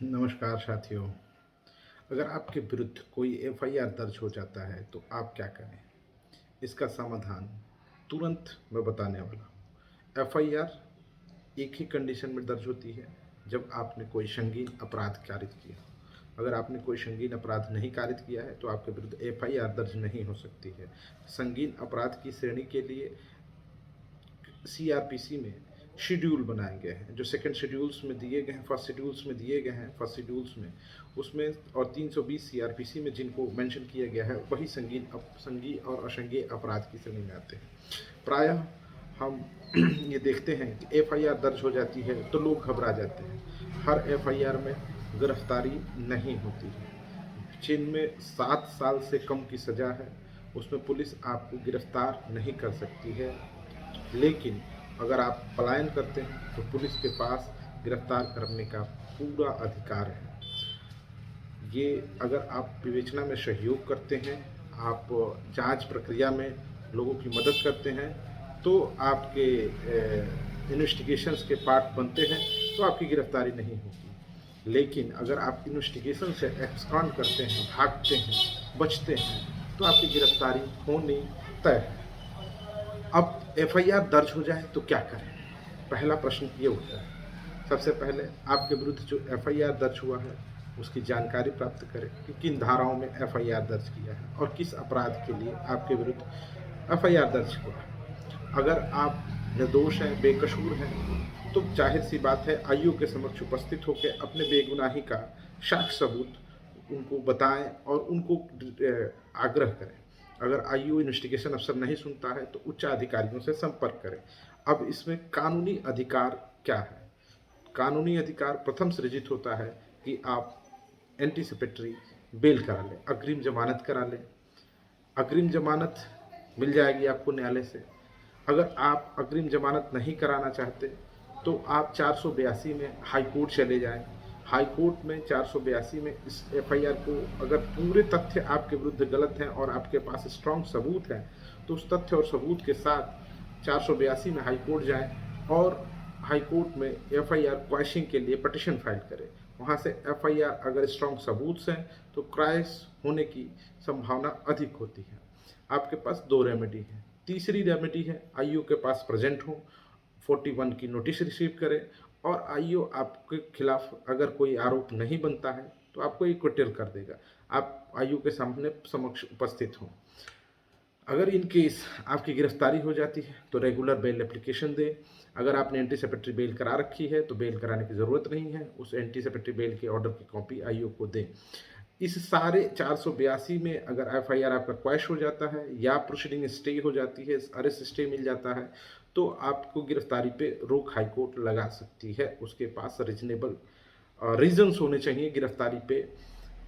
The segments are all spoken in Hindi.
नमस्कार साथियों। अगर आपके विरुद्ध कोई एफआईआर दर्ज हो जाता है तो आप क्या करें? इसका समाधान तुरंत मैं बताने वाला हूँ। एफआईआर एक ही कंडीशन में दर्ज होती है, जब आपने कोई संगीन अपराध कारित किया। अगर आपने कोई संगीन अपराध नहीं कारित किया है तो आपके विरुद्ध एफआईआर दर्ज नहीं हो सकती है। संगीन अपराध की श्रेणी के लिए सीआरपीसी में शेड्यूल बनाए गए हैं, जो सेकंड शेड्यूल्स में दिए गए हैं, फर्स्ट शेड्यूल्स में दिए गए हैं, फर्स्ट शेड्यूल्स में उसमें और 320 सीआरपीसी में जिनको मेंशन किया गया है वही संगीन और असंज्ञेय अपराध की श्रेणी में आते हैं। प्रायः हम ये देखते हैं कि एफआईआर दर्ज हो जाती है तो लोग घबरा जाते हैं। हर एफआईआर में गिरफ्तारी नहीं होती है। जिनमें 7 साल से कम की सज़ा है उसमें पुलिस आपको गिरफ्तार नहीं कर सकती है, लेकिन अगर आप पलायन करते हैं तो पुलिस के पास गिरफ्तार करने का पूरा अधिकार है। ये अगर आप विवेचना में सहयोग करते हैं, आप जांच प्रक्रिया में लोगों की मदद करते हैं, तो आपके इन्वेस्टिगेशंस के पार्ट बनते हैं, तो आपकी गिरफ्तारी नहीं होगी। लेकिन अगर आप इन्वेस्टिगेशन से एब्सकॉन्ड करते हैं, भागते हैं, बचते हैं, तो आपकी गिरफ्तारी होनी तय है। अब एफआईआर दर्ज हो जाए तो क्या करें? पहला प्रश्न ये उठता है। सबसे पहले आपके विरुद्ध जो एफआईआर दर्ज हुआ है उसकी जानकारी प्राप्त करें कि किन धाराओं में एफआईआर दर्ज किया है और किस अपराध के लिए आपके विरुद्ध एफआईआर दर्ज हुआ है। अगर आप निर्दोष हैं, बेकसूर हैं, तो जाहिर सी बात है आईओ के समक्ष उपस्थित होकर अपने बेगुनाही का साक्ष्य सबूत उनको बताएं और उनको आग्रह करें। अगर आईओ इन्वेस्टिगेशन अफसर नहीं सुनता है तो उच्च अधिकारियों से संपर्क करें। अब इसमें कानूनी अधिकार क्या है? कानूनी अधिकार प्रथम सृजित होता है कि आप एंटीसिपेटरी बेल करा लें, अग्रिम जमानत करा लें। अग्रिम जमानत मिल जाएगी आपको न्यायालय से। अगर आप अग्रिम जमानत नहीं कराना चाहते तो आप 482 में हाई कोर्ट चले जाएं। हाई कोर्ट में 482 में इस एफआईआर को अगर पूरे तथ्य आपके विरुद्ध गलत हैं और आपके पास स्ट्रांग सबूत हैं तो उस तथ्य और सबूत के साथ 482 में हाई कोर्ट जाएं और हाई कोर्ट में एफआईआर क्वैशिंग के लिए पटिशन फाइल करें। वहाँ से एफआईआर अगर स्ट्रांग सबूत हैं तो क्राइस होने की संभावना अधिक होती है। आपके पास दो रेमेडी हैं। तीसरी रेमेडी है आईओ के पास प्रेजेंट हो, 41 की नोटिस रिसीव करें और आईओ आपके खिलाफ अगर कोई आरोप नहीं बनता है तो आपको इक्विटल कर देगा। आप आईओ के सामने समक्ष उपस्थित हों। अगर इन केस आपकी गिरफ्तारी हो जाती है तो रेगुलर बेल एप्लीकेशन दें। अगर आपने एंटीसिपेटरी बेल करा रखी है तो बेल कराने की ज़रूरत नहीं है, उस एंटीसिपेटरी बेल के ऑर्डर की कॉपी आईओ को दें। इस सारे 482 में अगर एफआईआर आपका क्वैश हो जाता है या प्रोसीडिंग स्टे हो जाती है, अरेस्ट स्टे मिल जाता है, तो आपको गिरफ्तारी पे रोक हाई कोर्ट लगा सकती है। उसके पास रीजनेबल रीजंस होने चाहिए गिरफ्तारी पे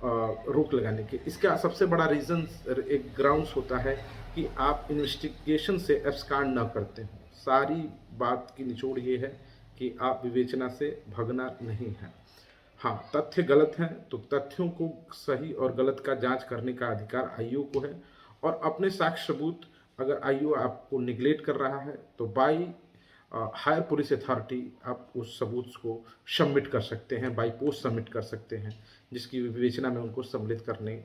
रोक लगाने के। इसका सबसे बड़ा रीज़न एक ग्राउंड्स होता है कि आप इन्वेस्टिगेशन से एब्सकॉन्ड ना करते हो। सारी बात की निचोड़ ये है कि आप विवेचना से भगना नहीं है। हाँ, तथ्य गलत हैं तो तथ्यों को सही और गलत का जांच करने का अधिकार आईओ को है और अपने साक्ष्य सबूत अगर आईओ आपको निगलेक्ट कर रहा है तो बाई हायर पुलिस अथॉरिटी आप उस सबूत को सबमिट कर सकते हैं, बाई पोस्ट सबमिट कर सकते हैं, जिसकी विवेचना में उनको सम्मिलित करने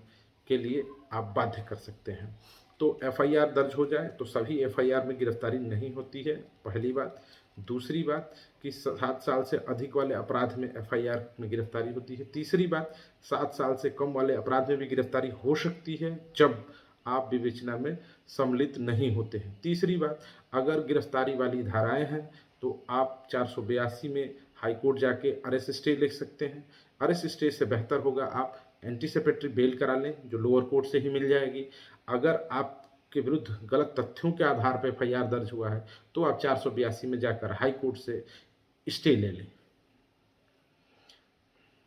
के लिए आप बाध्य कर सकते हैं। तो एफआईआर दर्ज हो जाए तो सभी एफआईआर में गिरफ्तारी नहीं होती है, पहली बात। दूसरी बात कि 7 साल से अधिक वाले अपराध में एफआईआर में गिरफ्तारी होती है। तीसरी बात 7 साल से कम वाले अपराध में भी गिरफ्तारी हो सकती है जब आप विवेचना में सम्मिलित नहीं होते हैं। तीसरी बात, अगर गिरफ्तारी वाली धाराएं हैं तो आप 482 में हाई कोर्ट जाके अरेस्ट स्टे ले सकते हैं। अरेस्ट स्टे से बेहतर होगा आप एंटीसिपेटरी बेल करा लें जो लोअर कोर्ट से ही मिल जाएगी। अगर आपके विरुद्ध गलत तथ्यों के आधार पर एफआईआर दर्ज हुआ है तो आप 482 में जाकर हाई कोर्ट से स्टे ले लें।